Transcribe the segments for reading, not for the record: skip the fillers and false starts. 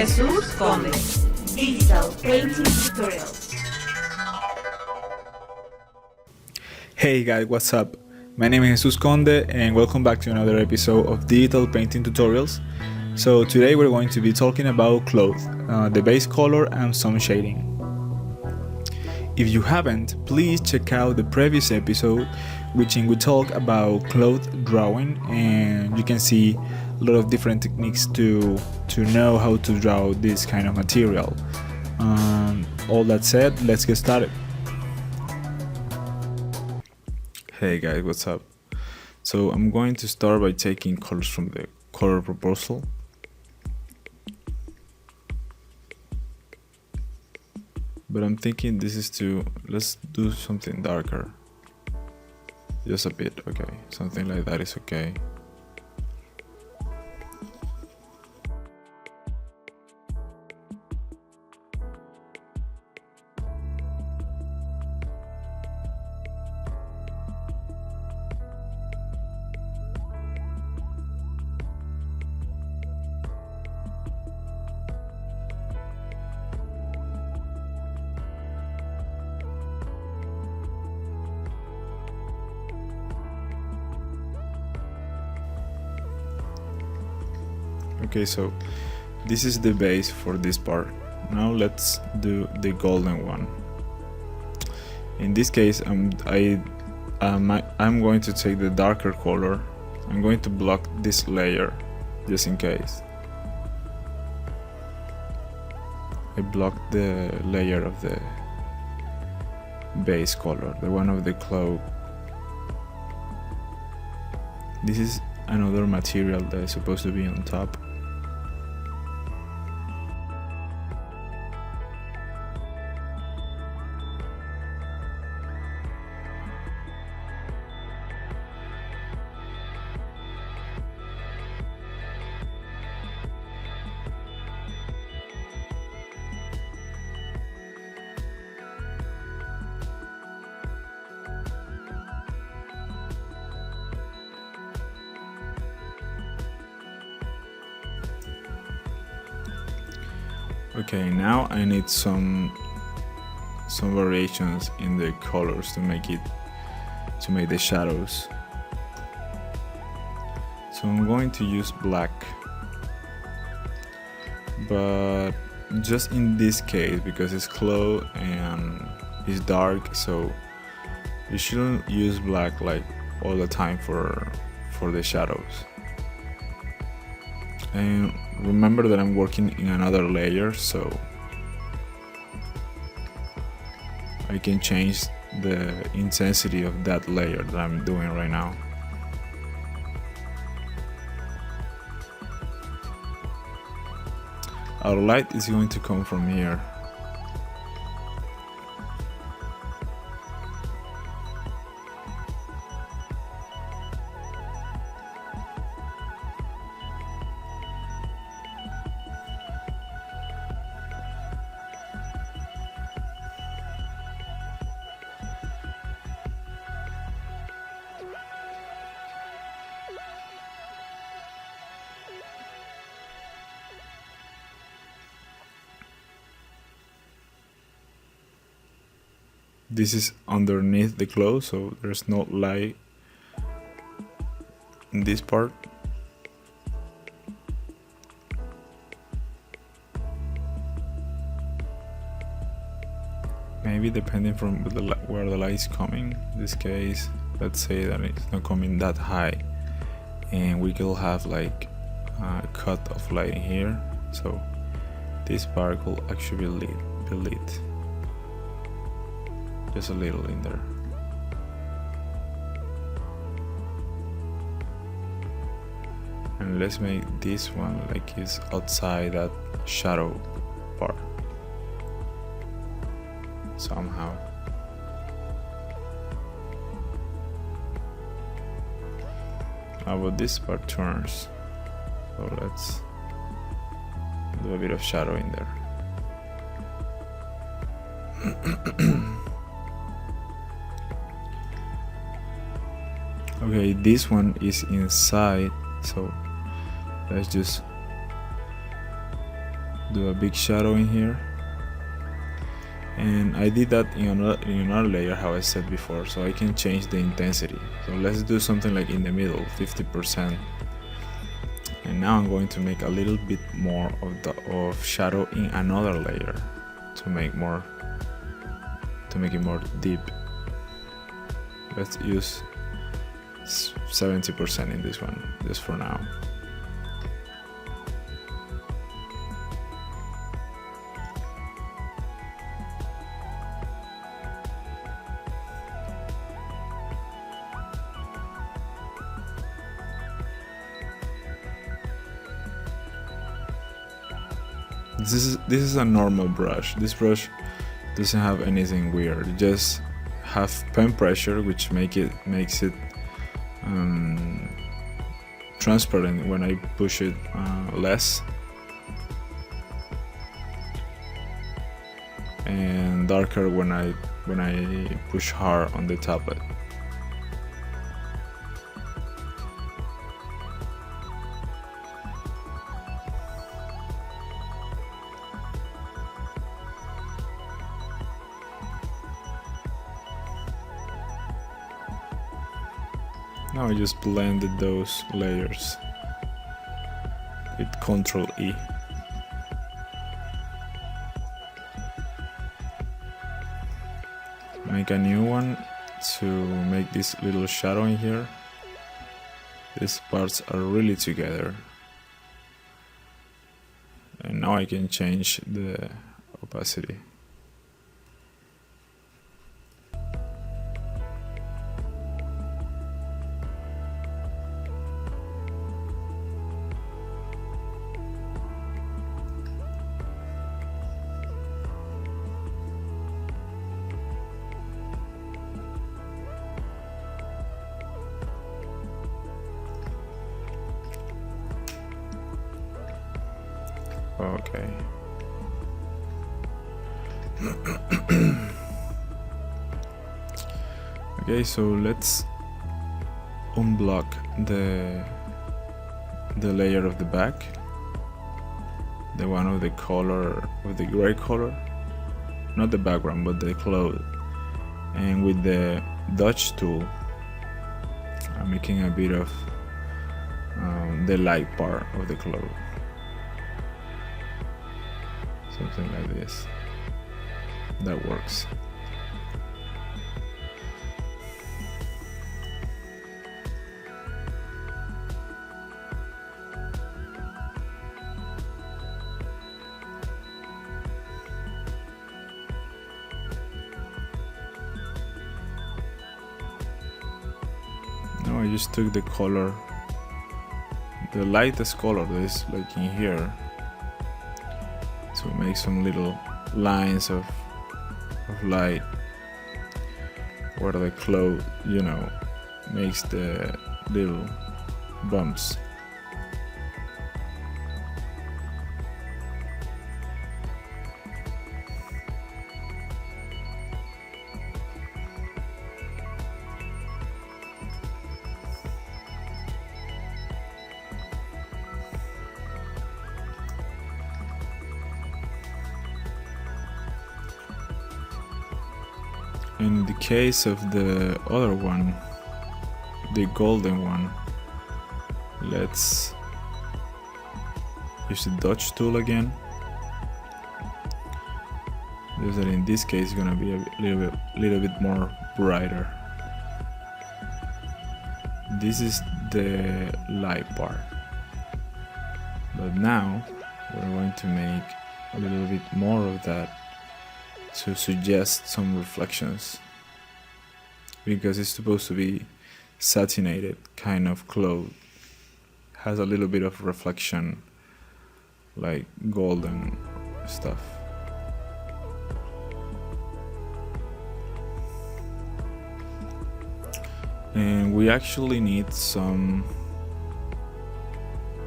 Jesús Conde, Digital Painting Tutorials. Hey guys, what's up? My name is Jesus Conde and welcome back to another episode of Digital Painting Tutorials. So today we're going to be talking about cloth, the base color and some shading. If you haven't, please check out the previous episode which we talk about cloth drawing, and you can see a lot of different techniques to know how to draw this kind of material. All that said, let's get started. Hey guys, what's up? So I'm going to start by taking colors from the color proposal. But I'm thinking let's do something darker. Just a bit, okay. Something like that is okay. Okay, so this is the base for this part. Now let's do the golden one. In this case, I'm going to take the darker color. I'm going to block this layer just in case. I blocked the layer of the base color, the one of the cloak. This is another material that is supposed to be on top. Okay, now I need some variations in the colors to make the shadows. So I'm going to use black, but just in this case because it's cloth and it's dark, so you shouldn't use black like all the time for the shadows. And remember that I'm working in another layer, so I can change the intensity of that layer that I'm doing right now. Our light is going to come from here. This is underneath the cloth, so there's no light in this part. Maybe depending from where the light is coming. In this case, let's say that it's not coming that high, and we could have like a cut of light in here, so this part will actually be lit. Just a little in there. And let's make this one like it's outside that shadow part somehow. How about this part turns? So let's do a bit of shadow in there. Okay, this one is inside, so let's just do a big shadow in here. And I did that in another layer, how I said before, so I can change the intensity. So let's do something like in the middle, 50%. And now I'm going to make a little bit more of shadow in another layer to make it more deep. Let's use 70% in this one, just for now. This is a normal brush. This brush doesn't have anything weird. It just have pen pressure, which makes it transparent when I push it less, and darker when I push hard on the tablet. Now I just blended those layers with Ctrl E. Make a new one to make this little shadow in here. These parts are really together. And now I can change the opacity. Okay. Okay, so let's unblock the layer of the back, the one of the color, with the gray color, not the background but the cloth. And with the Dodge tool, I'm making a bit of the light part of the cloth. Something like this. That works. Now I just took the color, the lightest color that is like in here, to make some little lines of light where the cloth, you know, makes the little bumps. In the case of the other one, the golden one, let's use the Dodge tool again. Just that in this case it's gonna be a little bit more brighter. This is the light part, but now we're going to make a little bit more of that to suggest some reflections, because it's supposed to be satinated kind of cloth, has a little bit of reflection like golden stuff. And we actually need some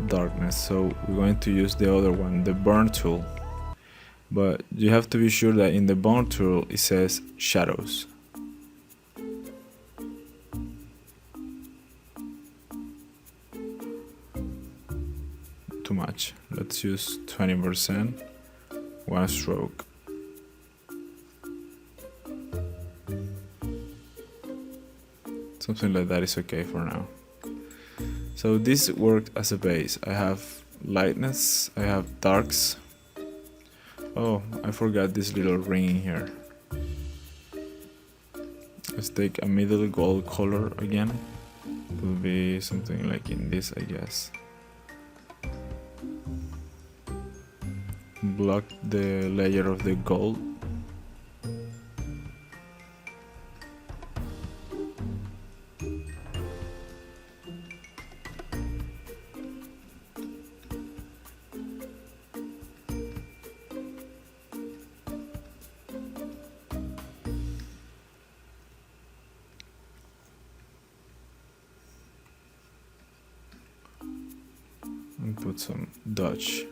darkness, so we're going to use the other one, the burn tool. But you have to be sure that in the burn tool it says shadows. Too much. Let's use 20%. one stroke. Something like that is okay for now. So this worked as a base. I have lightness, I have darks. Oh, I forgot this little ring in here. Let's take a middle gold color again. It will be something like in this, I guess. Block the layer of the gold. And put some Dutch.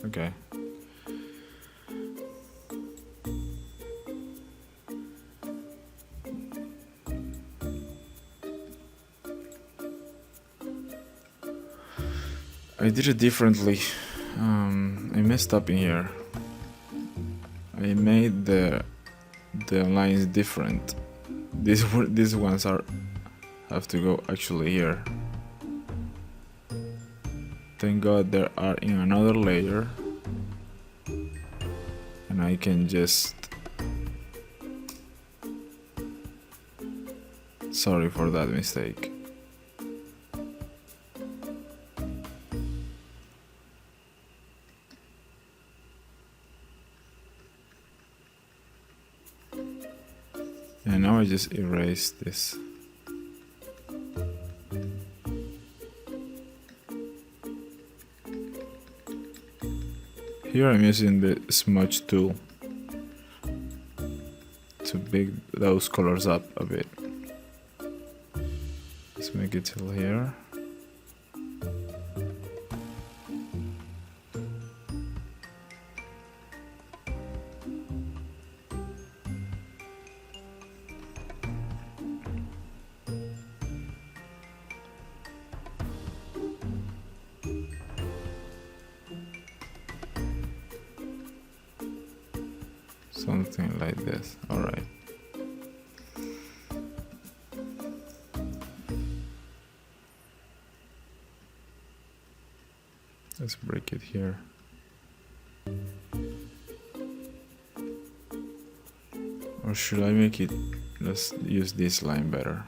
Okay. I did it differently. I messed up in here. I made the lines different. These ones have to go actually here. Thank God they are in another layer, and I can just. Sorry for that mistake. And now I just erase this. Here I'm using the smudge tool to big those colors up a bit. Let's make it till here. Something like this. All right. Let's break it here. Or should I make it? Let's use this line better.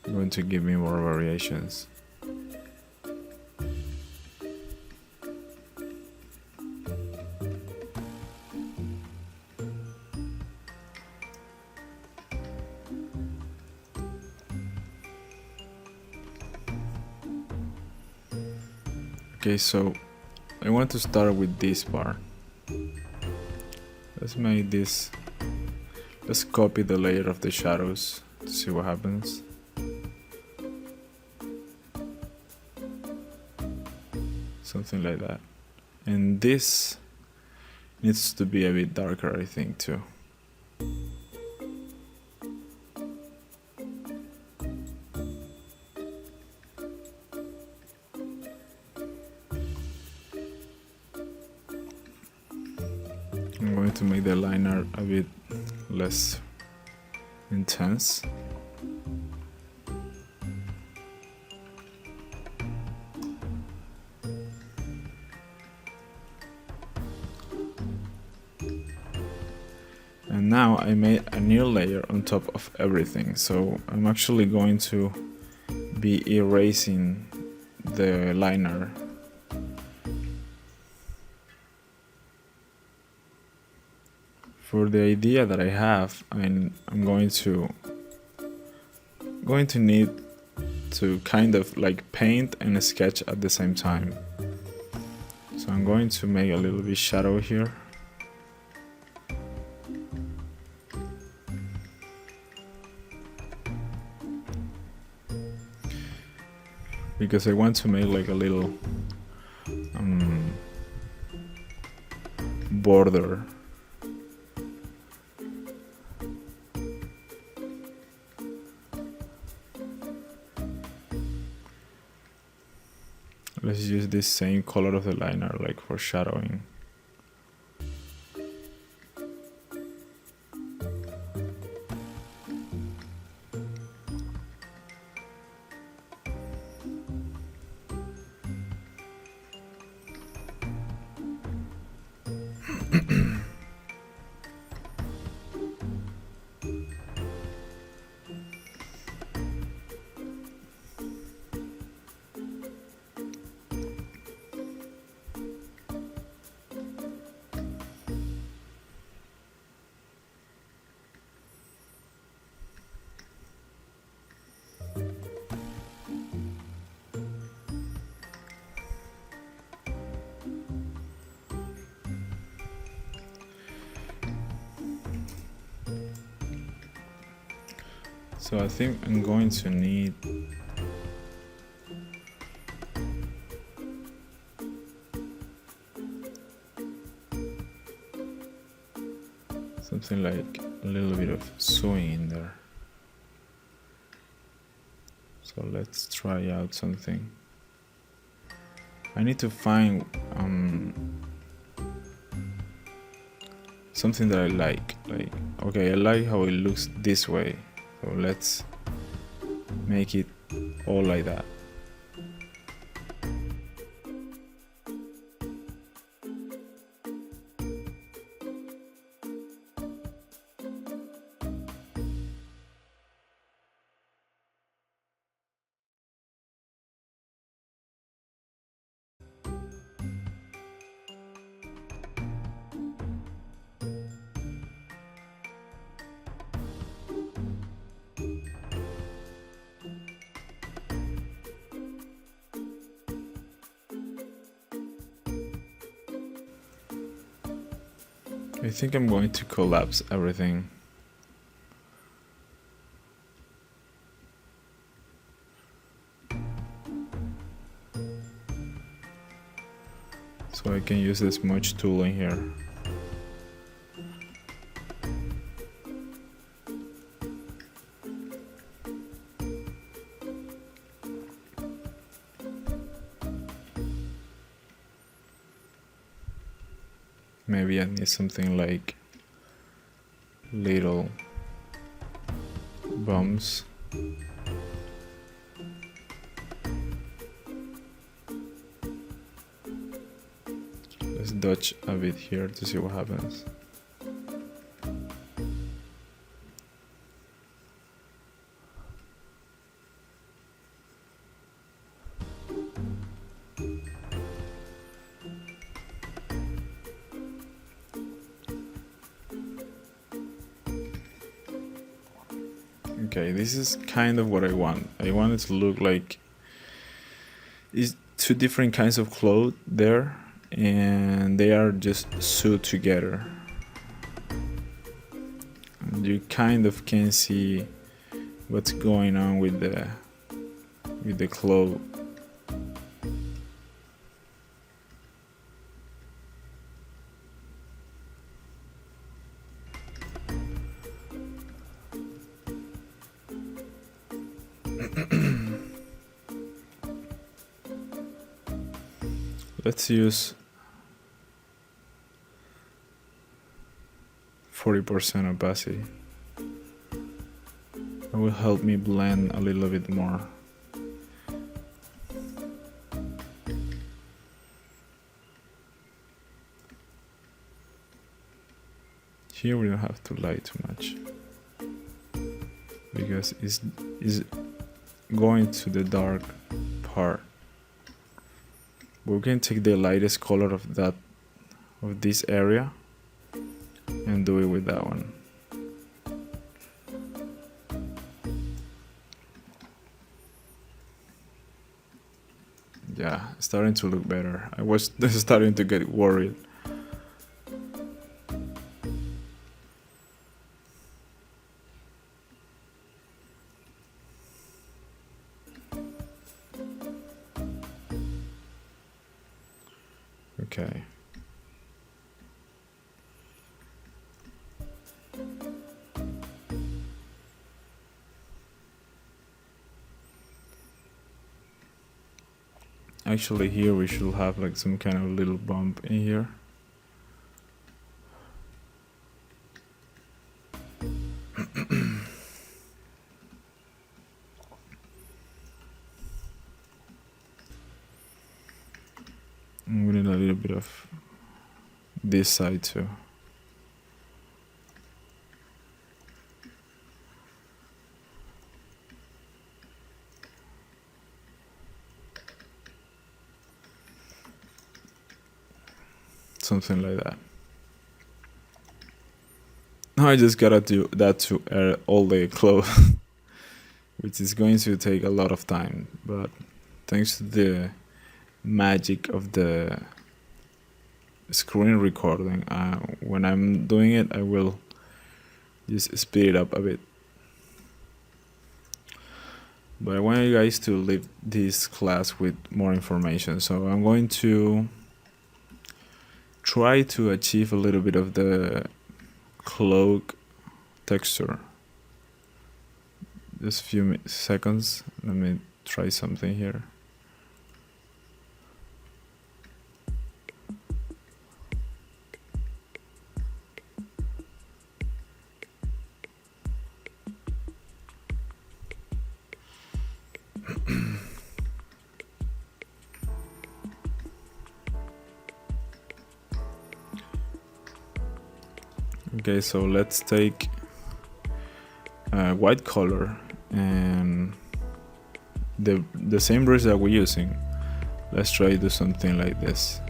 Going to give me more variations. Okay, so I want to start with this part. Let's make this. Let's copy the layer of the shadows to see what happens. Something like that. And this needs to be a bit darker, I think, too. I'm going to make the liner a bit less intense. And now I made a new layer on top of everything, so I'm actually going to be erasing the liner. For the idea that I have, I'm going to need to kind of like paint and sketch at the same time. So I'm going to make a little bit shadow here. Because I want to make like a little border Let's use this same color of the liner, like for shadowing. So I think I'm going to need something like a little bit of sewing in there. So let's try out something. I need to find something that I like. Like, okay, I like how it looks this way. So let's make it all like that. I think I'm going to collapse everything. So I can use the smudge tool in here. Maybe I need something like little bumps. Let's dodge a bit here to see what happens. Okay, this is kind of what I want. I want it to look like it's two different kinds of clothes there, and they are just sewed together. And you kind of can see what's going on with the cloth. Let's use 40% opacity. That will help me blend a little bit more. Here we don't have to light too much because it's going to the dark part. We can take the lightest color of this area and do it with that one. Yeah, it's starting to look better. I was starting to get worried. Okay. Actually, here we should have like some kind of little bump in here. And we need a little bit of this side too. Something like that. Now I just gotta do that to all the clothes, which is going to take a lot of time, but thanks to the magic of the screen recording, when I'm doing it, I will just speed it up a bit. But I want you guys to leave this class with more information, so I'm going to try to achieve a little bit of the cloak texture. Just a few seconds. Let me try something here. Okay, so let's take a white color and the same brush that we're using. Let's try to do something like this.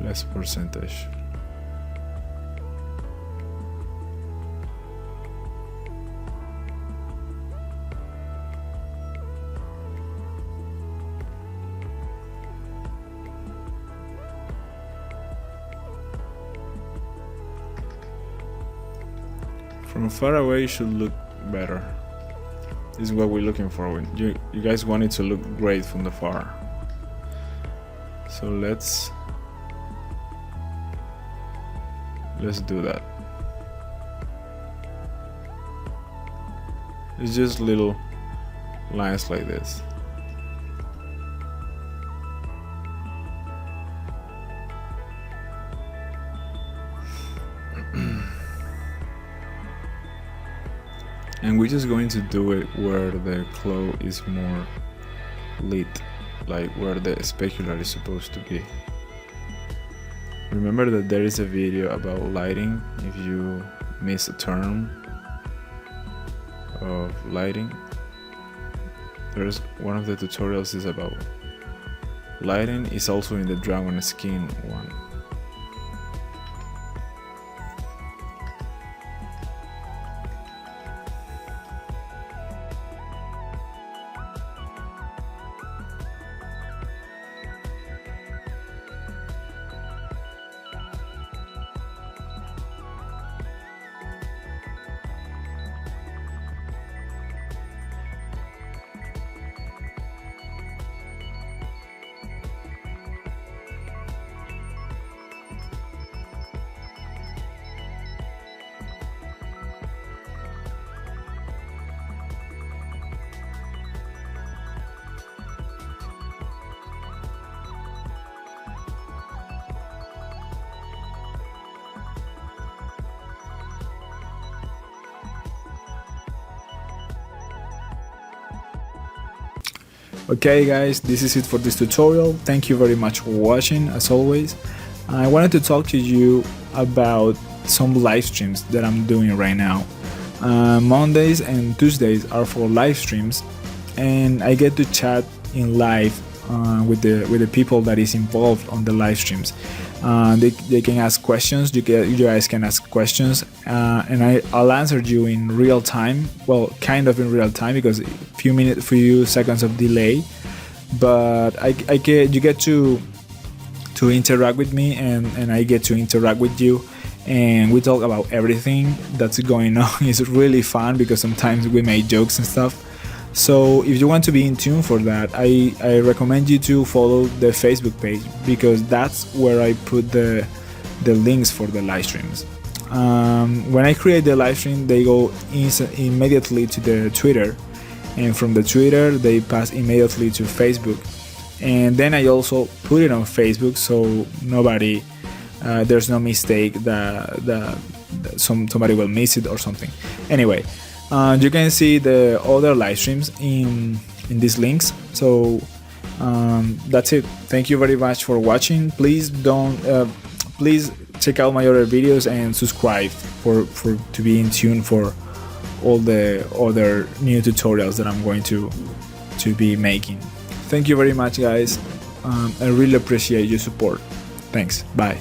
Less percentage. From far away it should look better. This is what we're looking for. You guys want it to look great from the far. So let's do that. It's just little lines like this. And we're just going to do it where the cloth is more lit, like where the specular is supposed to be. Remember that there is a video about lighting if you miss a term of lighting. There's one of the tutorials is about lighting, is also in the dragon skin one. Okay guys, this is it for this tutorial. Thank you very much for watching. As always, I wanted to talk to you about some live streams that I'm doing right now. Mondays and Tuesdays are for live streams, and I get to chat in live with the people that is involved on the live streams. They can ask questions. You guys can ask questions, and I'll answer you in real time. Well, kind of in real time, because few seconds of delay. But you get to interact with me, and I get to interact with you, and we talk about everything that's going on. It's really fun because sometimes we make jokes and stuff. So if you want to be in tune for that, I recommend you to follow the Facebook page, because that's where I put the links for the live streams. when I create the live stream, they go immediately to the Twitter, and from the Twitter they pass immediately to Facebook, and then I also put it on Facebook, so nobody there's no mistake that somebody will miss it or something. Anyway, you can see the other live streams in these links. So that's it. Thank you very much for watching. Please check out my other videos and subscribe for to be in tune for all the other new tutorials that I'm going to be making. Thank you very much, guys. I really appreciate your support. Thanks. Bye.